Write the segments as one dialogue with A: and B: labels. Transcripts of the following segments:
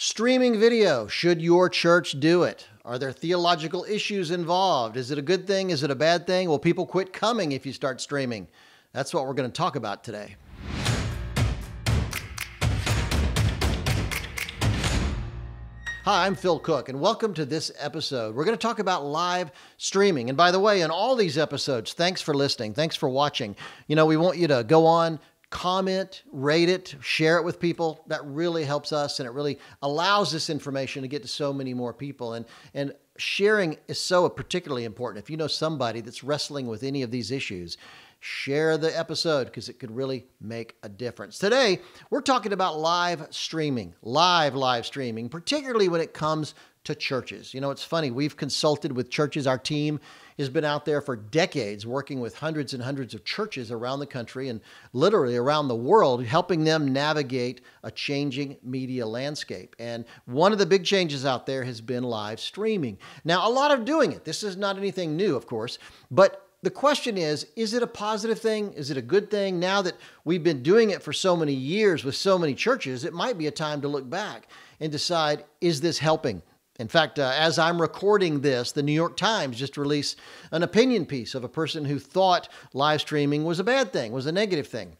A: Streaming video. Should your church do it? Are there theological issues involved? Is it a good thing? Is it a bad thing? Will people quit coming if you start streaming? That's what we're going to talk about today. Hi, I'm Phil Cook, and welcome to this episode. We're going to talk about live streaming. And by the way, in all these episodes, thanks for listening. Thanks for watching. You know, we want you to go on, comment, rate it, share it with people. That really helps us, and it really allows this information to get to so many more people. And sharing is so particularly important. If you know somebody that's wrestling with any of these issues, share the episode because it could really make a difference. Today, we're talking about live streaming, live streaming, particularly when it comes to churches. You know, it's funny. We've consulted with churches. Our team has been out there for decades working with hundreds and hundreds of churches around the country and literally around the world, helping them navigate a changing media landscape. And one of the big changes out there has been live streaming. Now, a lot of doing it. This is not anything new, of course, but the question is it a positive thing? Is it a good thing? Now that we've been doing it for so many years with so many churches, it might be a time to look back and decide, is this helping? In fact, as I'm recording this, the New York Times just released an opinion piece of a person who thought live streaming was a bad thing, was a negative thing.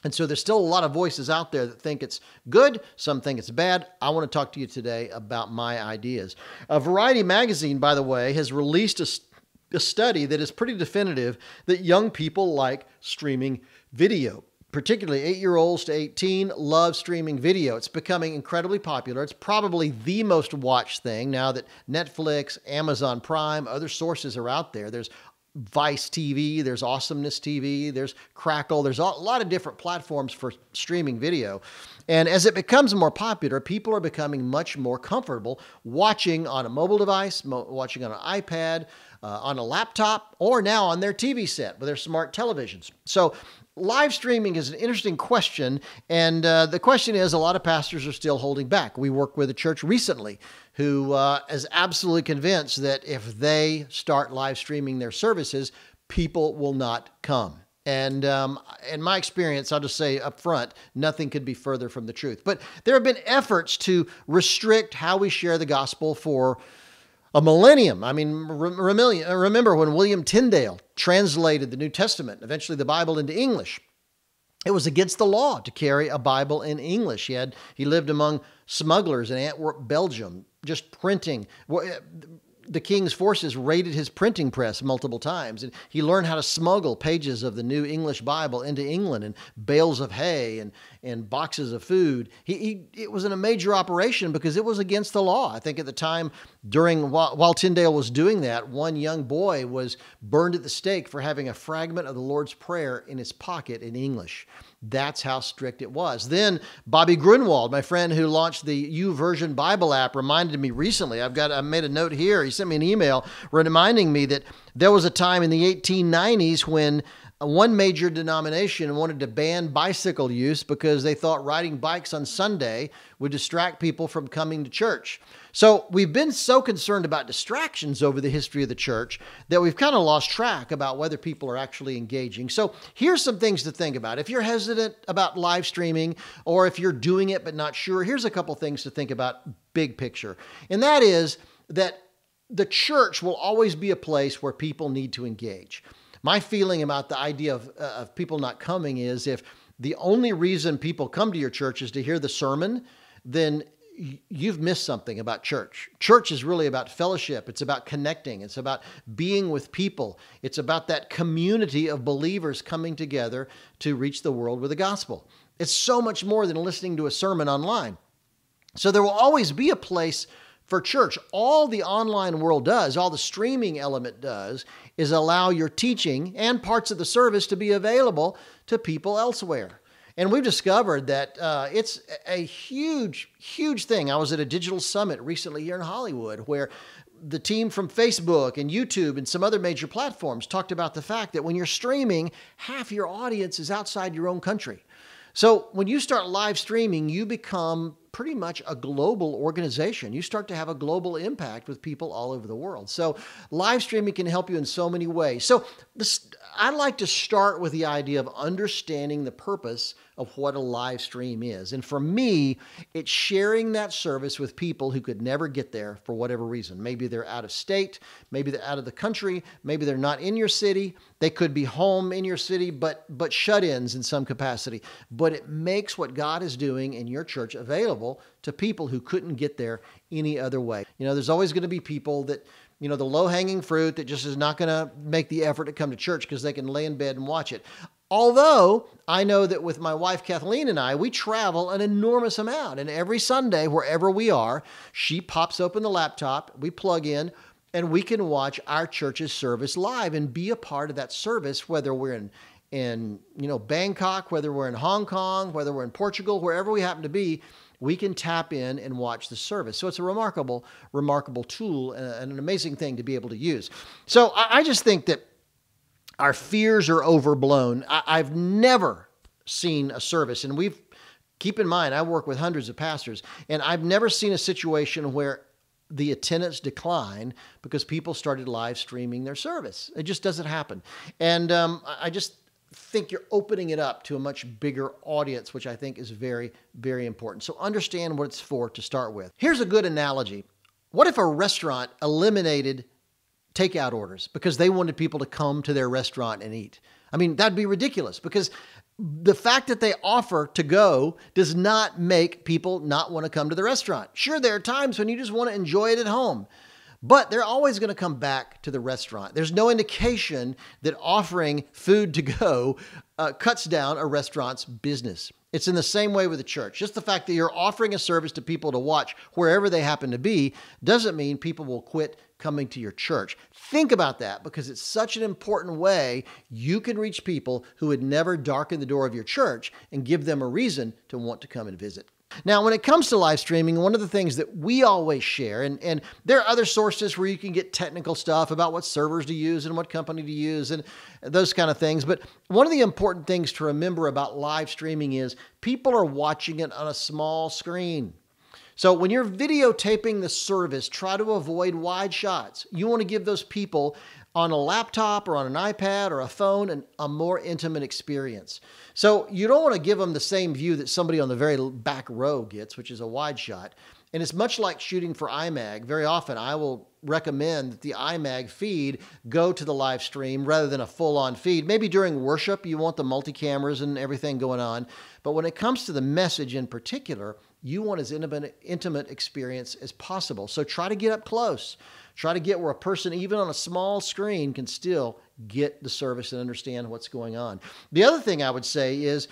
A: And so there's still a lot of voices out there that think it's good. Some think it's bad. I want to talk to you today about my ideas. Variety magazine, by the way, has released a study that is pretty definitive that young people like streaming video. Particularly 8-year-olds to 18 love streaming video. It's becoming incredibly popular. It's probably the most watched thing now that Netflix, Amazon Prime, other sources are out there. There's Vice TV, there's Awesomeness TV, there's Crackle. There's a lot of different platforms for streaming video. And as it becomes more popular, people are becoming much more comfortable watching on a mobile device, watching on an iPad, on a laptop, or now on their TV set with their smart televisions. So live streaming is an interesting question, and the question is a lot of pastors are still holding back. We worked with a church recently who is absolutely convinced that if they start live streaming their services, people will not come. And in my experience, I'll just say up front, nothing could be further from the truth. But there have been efforts to restrict how we share the gospel for a millennium. I mean, remember when William Tyndale translated the New Testament, eventually the Bible, into English. It was against the law to carry a Bible in English. He lived among smugglers in Antwerp, Belgium, just printing. The king's forces raided his printing press multiple times, and he learned how to smuggle pages of the New English Bible into England, and bales of hay and boxes of food. It was a major operation because it was against the law. I think at the time, while Tyndale was doing that, one young boy was burned at the stake for having a fragment of the Lord's Prayer in his pocket in English. That's how strict it was. Then Bobby Grunwald, my friend who launched the YouVersion Bible app, reminded me recently. I made a note here. He sent me an email reminding me that there was a time in the 1890s when one major denomination wanted to ban bicycle use because they thought riding bikes on Sunday would distract people from coming to church. So we've been so concerned about distractions over the history of the church that we've kind of lost track about whether people are actually engaging. So here's some things to think about. If you're hesitant about live streaming, or if you're doing it but not sure, here's a couple things to think about big picture. And that is that the church will always be a place where people need to engage. My feeling about the idea of people not coming is if the only reason people come to your church is to hear the sermon, then you've missed something about church. Church is really about fellowship. It's about connecting. It's about being with people. It's about that community of believers coming together to reach the world with the gospel. It's so much more than listening to a sermon online. So there will always be a place for church. All the online world does, all the streaming element does, is allow your teaching and parts of the service to be available to people elsewhere. And we've discovered that it's a huge, huge thing. I was at a digital summit recently here in Hollywood where the team from Facebook and YouTube and some other major platforms talked about the fact that when you're streaming, half your audience is outside your own country. So when you start live streaming, you become pretty much a global organization. You start to have a global impact with people all over the world. So live streaming can help you in so many ways. So I'd like to start with the idea of understanding the purpose of what a live stream is. And for me, it's sharing that service with people who could never get there for whatever reason. Maybe they're out of state, maybe they're out of the country, maybe they're not in your city. They could be home in your city, but shut-ins in some capacity. But it makes what God is doing in your church available to people who couldn't get there any other way. There's always going to be people that, the low-hanging fruit that just is not going to make the effort to come to church because they can lay in bed and watch it. Although I know that with my wife, Kathleen, and I, we travel an enormous amount. And every Sunday, wherever we are, she pops open the laptop, we plug in, and we can watch our church's service live and be a part of that service, whether we're in Bangkok, whether we're in Hong Kong, whether we're in Portugal, wherever we happen to be, we can tap in and watch the service. So it's a remarkable tool and an amazing thing to be able to use. So I just think that our fears are overblown. I've never seen a service, and keep in mind, I work with hundreds of pastors, and I've never seen a situation where the attendance declined because people started live streaming their service. It just doesn't happen. And I just think you're opening it up to a much bigger audience, which I think is very, very important. So understand what it's for to start with. Here's a good analogy. What if a restaurant eliminated takeout orders because they wanted people to come to their restaurant and eat? I mean, that'd be ridiculous because the fact that they offer to go does not make people not want to come to the restaurant. Sure, there are times when you just want to enjoy it at home, but they're always going to come back to the restaurant. There's no indication that offering food to go cuts down a restaurant's business. It's in the same way with the church. Just the fact that you're offering a service to people to watch wherever they happen to be doesn't mean people will quit coming to your church. Think about that because it's such an important way you can reach people who would never darken the door of your church and give them a reason to want to come and visit. Now, when it comes to live streaming, one of the things that we always share, and there are other sources where you can get technical stuff about what servers to use and what company to use and those kind of things. But one of the important things to remember about live streaming is people are watching it on a small screen. So when you're videotaping the service, try to avoid wide shots. You want to give those people on a laptop or on an iPad or a phone a more intimate experience. So you don't want to give them the same view that somebody on the very back row gets, which is a wide shot. And it's much like shooting for IMAG. Very often I will recommend that the IMAG feed go to the live stream rather than a full-on feed. Maybe during worship, you want the multi-cameras and everything going on. But when it comes to the message in particular, you want as intimate experience as possible. So try to get up close. Try to get where a person, even on a small screen, can still get the service and understand what's going on. The other thing I would say is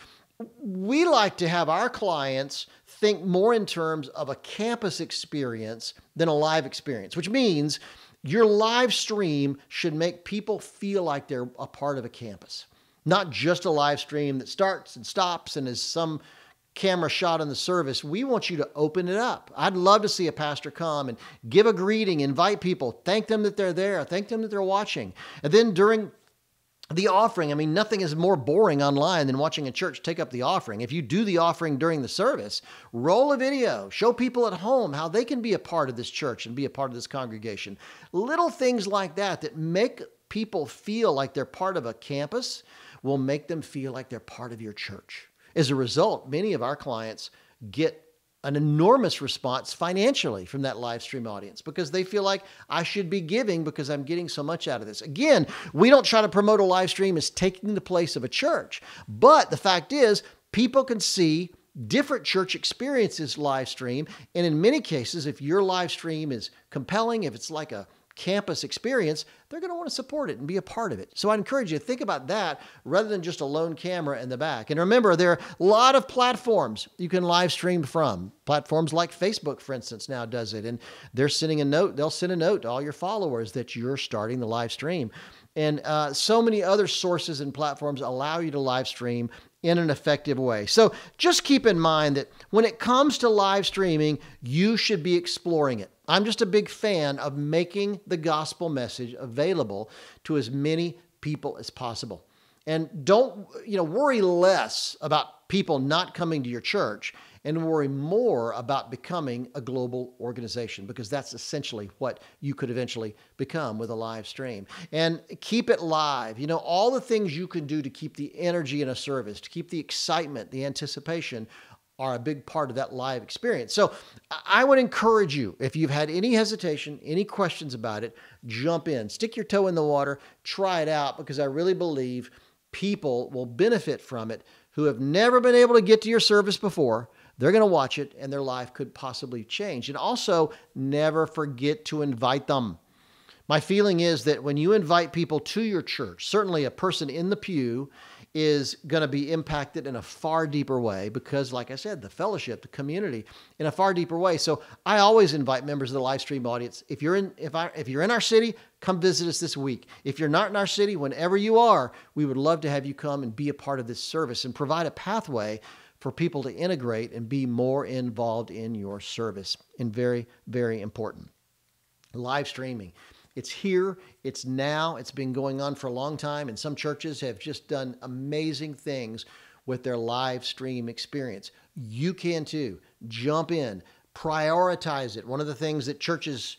A: we like to have our clients think more in terms of a campus experience than a live experience, which means your live stream should make people feel like they're a part of a campus, not just a live stream that starts and stops and is some camera shot in the service. We want you to open it up. I'd love to see a pastor come and give a greeting, invite people, thank them that they're there, thank them that they're watching. And then during the offering, I mean, nothing is more boring online than watching a church take up the offering. If you do the offering during the service, roll a video, show people at home how they can be a part of this church and be a part of this congregation. Little things like that make people feel like they're part of a campus will make them feel like they're part of your church. As a result, many of our clients get an enormous response financially from that live stream audience because they feel like I should be giving because I'm getting so much out of this. Again, we don't try to promote a live stream as taking the place of a church, but the fact is people can see different church experiences live stream. And in many cases, if your live stream is compelling, if it's like a campus experience, they're going to want to support it and be a part of it. So I encourage you to think about that rather than just a lone camera in the back. And remember, there are a lot of platforms you can live stream from. Platforms like Facebook, for instance, now does it. And they'll send a note to all your followers that you're starting the live stream. And so many other sources and platforms allow you to live stream in an effective way. So just keep in mind that when it comes to live streaming, you should be exploring it. I'm just a big fan of making the gospel message available to as many people as possible. And don't, worry less about people not coming to your church and worry more about becoming a global organization, because that's essentially what you could eventually become with a live stream. And keep it live. You know, all the things you can do to keep the energy in a service, to keep the excitement, the anticipation, are a big part of that live experience. So I would encourage you, if you've had any hesitation, any questions about it, jump in, stick your toe in the water, try it out, because I really believe people will benefit from it who have never been able to get to your service before. They're going to watch it and their life could possibly change. And also, never forget to invite them. My feeling is that when you invite people to your church, certainly a person in the pew is going to be impacted in a far deeper way because, like I said, the fellowship, the community, in a far deeper way. So I always invite members of the live stream audience. If you're in our city, come visit us this week. If you're not in our city, whenever you are, we would love to have you come and be a part of this service and provide a pathway for people to integrate and be more involved in your service. And very, very important. Live streaming. It's here, it's now, it's been going on for a long time, and some churches have just done amazing things with their live stream experience. You can too. Jump in, prioritize it. One of the things that churches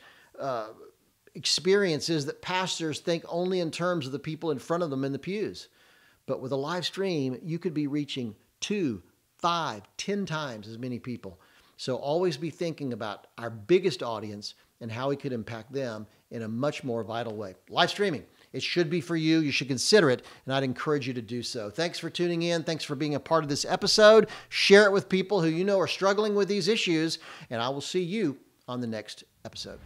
A: experience is that pastors think only in terms of the people in front of them in the pews. But with a live stream, you could be reaching 2, 5, 10 times as many people. So always be thinking about our biggest audience and how we could impact them in a much more vital way. Live streaming, it should be for you. You should consider it, and I'd encourage you to do so. Thanks for tuning in. Thanks for being a part of this episode. Share it with people who you know are struggling with these issues, and I will see you on the next episode.